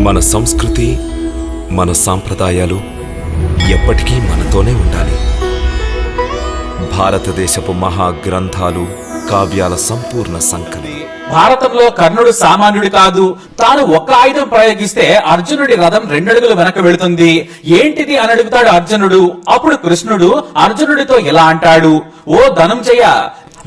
మన సంస్కృతి, మన సాంప్రదాయాలు ఎప్పటికీ మనతోనే ఉండాలి. భారతదేశపు మహా గ్రంథాలు, కావ్యాల సంపూర్ణ సంకలి. భారతంలో కర్ణుడు సామాన్యుడు కాదు. తాను ఒక్క ఆయుధం ప్రయోగిస్తే అర్జునుడి రథం 2 అడుగులు వెనక వెళుతుంది. ఏంటిది అని అడుగుతాడు అర్జునుడు. అప్పుడు కృష్ణుడు అర్జునుడితో ఇలా అంటాడు, ఓ ధనంజయ,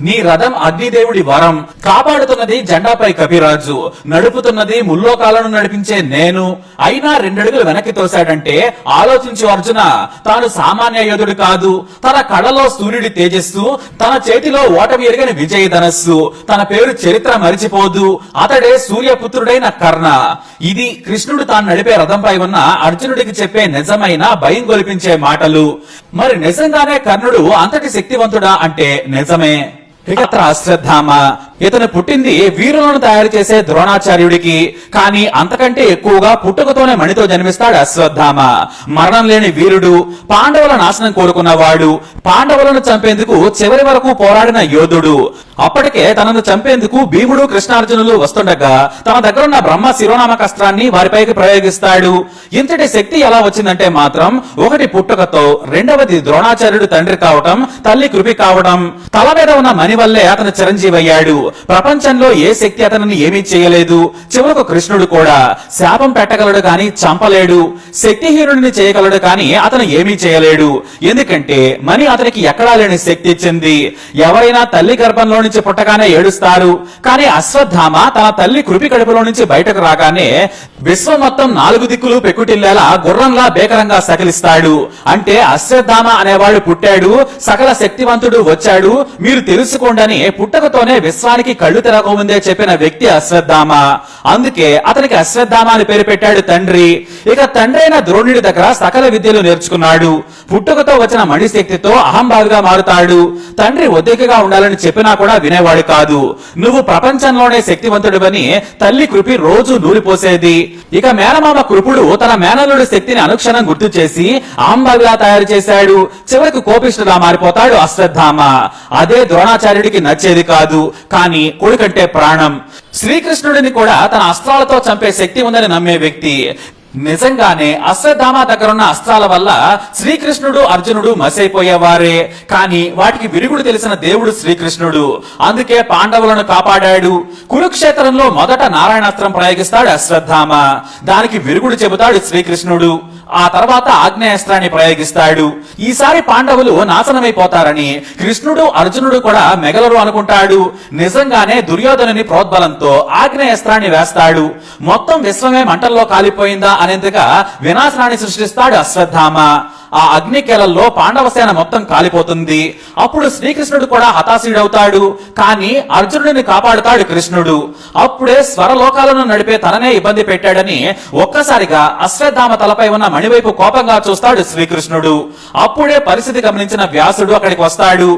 నీ రథం అగ్నిదేవుడి వరం. కాపాడుతున్నది జెండాపై కపిరాజు, నడుపుతున్నది ముల్లోకాలను నడిపించే నేను. అయినా 2 అడుగులు వెనక్కి తోశాడంటే ఆలోచించు అర్జున, తాను సామాన్య యోధుడు కాదు. తన కళ్ళలో సూర్యుడి తేజస్సు, తన చేతిలో ఓటమి ఎరుగని విజయ ధనస్సు, తన పేరు చరిత్ర మరిచిపోదు. అతడే సూర్యపుత్రుడైన కర్ణ. ఇది కృష్ణుడు తాను నడిపే రథంపై ఉన్న అర్జునుడికి చెప్పే నిజమైన భయం గొలిపించే మాటలు. మరి నిజంగానే కర్ణుడు అంతటి శక్తివంతుడా అంటే నిజమే. ఇకత్ర అశ్వత్థామ, ఇతను పుట్టింది వీరులను తయారు చేసే ద్రోణాచార్యుడికి. కానీ అంతకంటే ఎక్కువగా పుట్టుకతోనే మణితో జన్మిస్తాడు అశ్వత్థామ. మరణం లేని వీరుడు, పాండవుల నాశనం కోరుకున్నవాడు, పాండవులను చంపేందుకు చివరి వరకు పోరాడిన యోధుడు. అప్పటికే తనను చంపేందుకు భీముడు, కృష్ణార్జునులు వస్తుండగా తన దగ్గరున్న బ్రహ్మ శిరోనామక అస్త్రాన్ని వారిపైకి ప్రయోగిస్తాడు. ఇంతటి శక్తి ఎలా వచ్చిందంటే మాత్రం, ఒకటి పుట్టుకతో, రెండవది ద్రోణాచార్యుడు తండ్రి కావటం, తల్లి కృపి కావడం. తల మీద ఉన్న మణి వల్లే అతను చిరంజీవి అయ్యాడు. ప్రపంచంలో ఏ శక్తి అతనిని ఏమీ చేయలేదు. చివరకు కృష్ణుడు కూడా శాపం పెట్టగలడు కానీ చంపలేడు. శక్తిహీనుడిని చేయగలడు కానీ అతను ఏమీ చేయలేడు. ఎందుకంటే మణి అతనికి ఎక్కడా లేని శక్తి ఇచ్చింది. ఎవరైనా తల్లి గర్భంలో నుంచి పుట్టగానే ఏడుస్తారు. కానీ అశ్వత్థామ తన తల్లి కృపి కడుపులో నుంచి బయటకు రాగానే విశ్వం మొత్తం 4 దిక్కులు పెక్కుటిల్లేలా గుర్రంలా బేకరంగా సకలిస్తాడు. అంటే అశ్వత్థామ అనేవాడు పుట్టాడు, సకల శక్తివంతుడు వచ్చాడు, మీరు తెలుసుకోండి. పుట్టకతోనే విశ్వానికి కళ్ళు తెరవకముందే చెప్పిన వ్యక్తి అశ్వత్థామ. అందుకే అతనికి అశ్వత్థామ అని పేరు పెట్టాడు తండ్రి. ఇక తండ్రి అయిన ద్రోణుడి దగ్గర సకల విద్యలు నేర్చుకున్నాడు. పుట్టుకతో వచ్చిన మణిశక్తితో అహంభావిగా మారుతాడు. తండ్రి ఒద్దికగా ఉండాలని చెప్పినా కూడా వినేవాడు కాదు. నువ్వు ప్రపంచంలోనే శక్తివంతుడివని తల్లి కృపి రోజు నూరిపోసేది. ఇక మేనమామ కృపుడు తన మేనల్లుడి శక్తిని అనుక్షణం గుర్తు చేసి అహంభావిలా తయారు చేశాడు. చివరికి కోపిష్ఠులా మారిపోతాడు అశ్వత్థామ. అదే ద్రోణాచార్యుడికి నచ్చేది కాదు. కానీ కొడుకంటే ప్రాణం. శ్రీకృష్ణుడిని కూడా తన అస్త్రాలతో చంపే శక్తి ఉందని నమ్మే వ్యక్తి. నిజంగానే అశ్వత్థామ దగ్గరున్న అస్త్రాల వల్ల శ్రీకృష్ణుడు, అర్జునుడు మసైపోయేవారే. కానీ వాటికి విరుగుడు తెలిసిన దేవుడు శ్రీకృష్ణుడు. అందుకే పాండవులను కాపాడాడు. కురుక్షేత్రంలో మొదట నారాయణాస్త్రం ప్రయోగిస్తాడు అశ్వత్థామ. దానికి విరుగుడు చెబుతాడు శ్రీకృష్ణుడు. ఆ తర్వాత ఆగ్నేయాస్త్రాన్ని ప్రయోగిస్తాడు. ఈసారి పాండవులు నాశనమైపోతారని కృష్ణుడు, అర్జునుడు కూడా మెగలరు అనుకుంటాడు. నిజంగానే దుర్యోధనుని ప్రోద్బలంతో ఆగ్నేయాస్త్రాన్ని వేస్తాడు. మొత్తం విశ్వమే మంటల్లో కాలిపోయిందా అనేంతగా వినాశనాన్ని సృష్టిస్తాడు అశ్వత్థామ. ఆ అగ్నికేలల్లో పాండవసేన మొత్తం కాలిపోతుంది. అప్పుడు శ్రీకృష్ణుడు కూడా హతాశుడవుతాడు. కానీ అర్జునుడిని కాపాడుతాడు కృష్ణుడు. అప్పుడే స్వరలోకాలను నడిపే తననే ఇబ్బంది పెట్టాడని ఒక్కసారిగా అశ్వత్థామ తలపై ఉన్న మణివైపు కోపంగా చూస్తాడు శ్రీకృష్ణుడు. అప్పుడే పరిస్థితి గమనించిన వ్యాసుడు అక్కడికి వస్తాడు.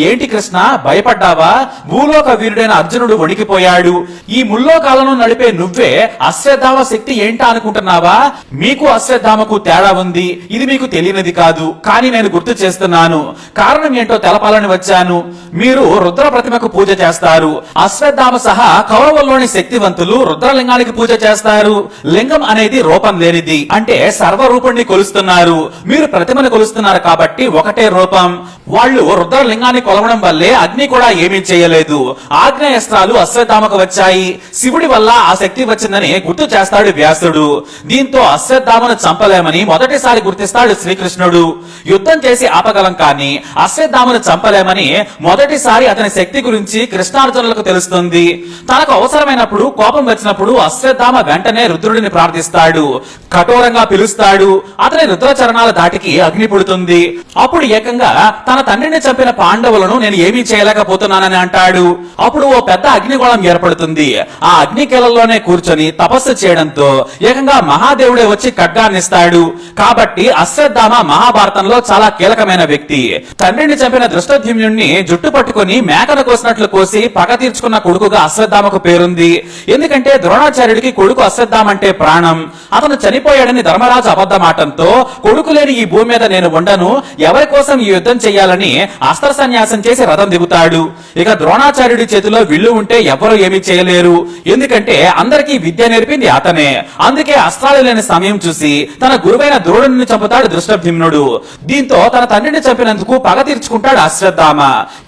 ఏంటి కృష్ణ, భయపడ్డావా? భూలోక వీరుడైన అర్జునుడు వణికిపోయాడు. ఈ ముల్లోకాలను నడిపే నువ్వే అశ్వత్థామ శక్తి ఏంటా అనుకుంటున్నావా? మీకు అశ్వత్థామకు తేడా ఉంది. ఇది మీకు తెలియనిది కాదు. కానీ నేను గుర్తు చేస్తున్నాను. కారణం ఏంటో తెలపాలని వచ్చాను. మీరు రుద్ర ప్రతిమకు పూజ చేస్తారు. అశ్వత్థామ సహా కౌరవుల్లోని శక్తివంతులు రుద్రలింగానికి పూజ చేస్తారు. లింగం అనేది రూపం లేనిది. అంటే సర్వరూపుణ్ణి కొలుస్తున్నారు. మీరు ప్రతిమను కొలుస్తున్నారు కాబట్టి ఒకటే రూపం. వాళ్ళు రుద్రలింగాన్ని కొలవడం వల్లే అగ్ని కూడా ఏమీ చేయలేదు. ఆగ్నేయాస్త్రాలు అశ్వత్థామకు వచ్చాయి. శివుడి వల్ల ఆ శక్తి వచ్చిందని గుర్తు చేస్తాడు వ్యాసుడు. దీంతో అశ్వత్థామను చంపలేమని మొదటిసారి గుర్తిస్తాడు శ్రీకృష్ణుడు. యుద్ధం చేసి ఆపగలం కానీ అశ్వత్థామను చంపలేమని మొదటిసారి అతని శక్తి గురించి కృష్ణార్జునులకు తెలుస్తుంది. తనకు అవసరమైనప్పుడు, కోపం వచ్చినప్పుడు అశ్వత్థామ వెంటనే రుద్రుడిని ప్రార్థిస్తాడు. కఠోరంగా పిలుస్తాడు. అతని రుద్రచరణాల దాటికి అగ్ని పుడుతుంది. అప్పుడు ఏకంగా తన తండ్రిని చంపిన పాండవులను నేను ఏమీ చేయలేకపోతున్నానని అంటాడు. అప్పుడు ఓ పెద్ద అగ్నిగోళం ఏర్పడుతుంది. ఆ అగ్నికేలలోనే కూర్చొని తపస్సు చేయడంతో ఏకంగా మహాదేవుడే వచ్చి ఖడ్గాన్నిస్తాడు. కాబట్టి అశ్వత్థామ మహాభారతంలో చాలా కీలకమైన వ్యక్తి. తండ్రిని చంపిన దృష్టద్యుమ్నుడిని జుట్టు పట్టుకుని మేకను కోసినట్లు కోసి పగ తీర్చుకున్న కొడుకుగా అశ్వత్థామకు పేరుంది. ఎందుకంటే ద్రోణాచార్యుడికి కొడుకు అశ్వత్థామ అంటే ప్రాణం. అతను చనిపోయాడని ధర్మరాజు అబద్ధమాటంతో కొడుకు లేని ఈ భూమి మీద నేను ఉండను, ఎవరి కోసం ఈ యుద్ధం చెయ్యాలని అస్త్ర సన్యాసం చేసి రథం దిగుతాడు. ఇక ద్రోణాచార్యుడి చేతిలో విల్లు ఉంటే ఎవరు ఏమీ చేయలేరు, ఎందుకంటే అందరికీ విద్య నేర్పింది అతనే. అందుకే అస్త్రాలు లేని సమయం చూసి తన గురువైన ద్రోణుడిని చంపుతాడు దృష్టద్యుమ్నుడు. దీంతో తన తండ్రిని చంపినందుకు పగ తీర్చుకుంటాడు అశ్వత్థామ.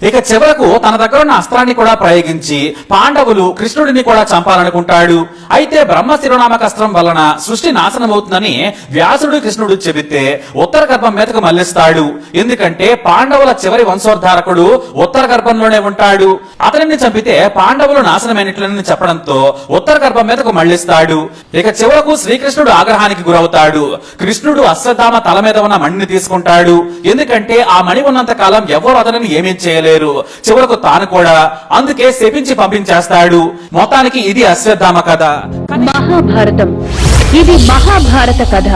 ఇక చివరకు తన దగ్గర ఉన్న అస్త్రాన్ని కూడా ప్రయోగించి పాండవులు కృష్ణుడిని కూడా చంపాలనుకుంటాడు. అయితే బ్రహ్మ శిరోనామక అస్త్రం వలన సృష్టి నాశనం అవుతుందని వ్యాసుడు కృష్ణుడు చెబితే ఉత్తర గర్భం మీదకు మళ్లిస్తాడు. ఎందుకంటే పాండవుల చివరి వంశోద్ధారకుడు ఉత్తర గర్భంలోనే ఉంటాడు. అతనిని చంపితే పాండవులు నాశనమైనట్లని చెప్పడంతో ఉత్తర గర్భం మీదకు మళ్లిస్తాడు. ఇక చివరకు శ్రీకృష్ణుడు ఆగ్రహానికి గురవుతాడు. కృష్ణుడు అశ్వత్థామ తల మీద ఉన్న మణిని తీసుకుంటాడు. ఎందుకంటే ఆ మణి ఉన్నంత కాలం ఎవరు అతనిని ఏమీ చేయలేరు, చివరకు తాను కూడా. అందుకే శపించి పంపించేస్తాడు. మొత్తానికి ఇది అశ్వత్థామ కథ. మహాభారతం ఇది మహాభారత కథ.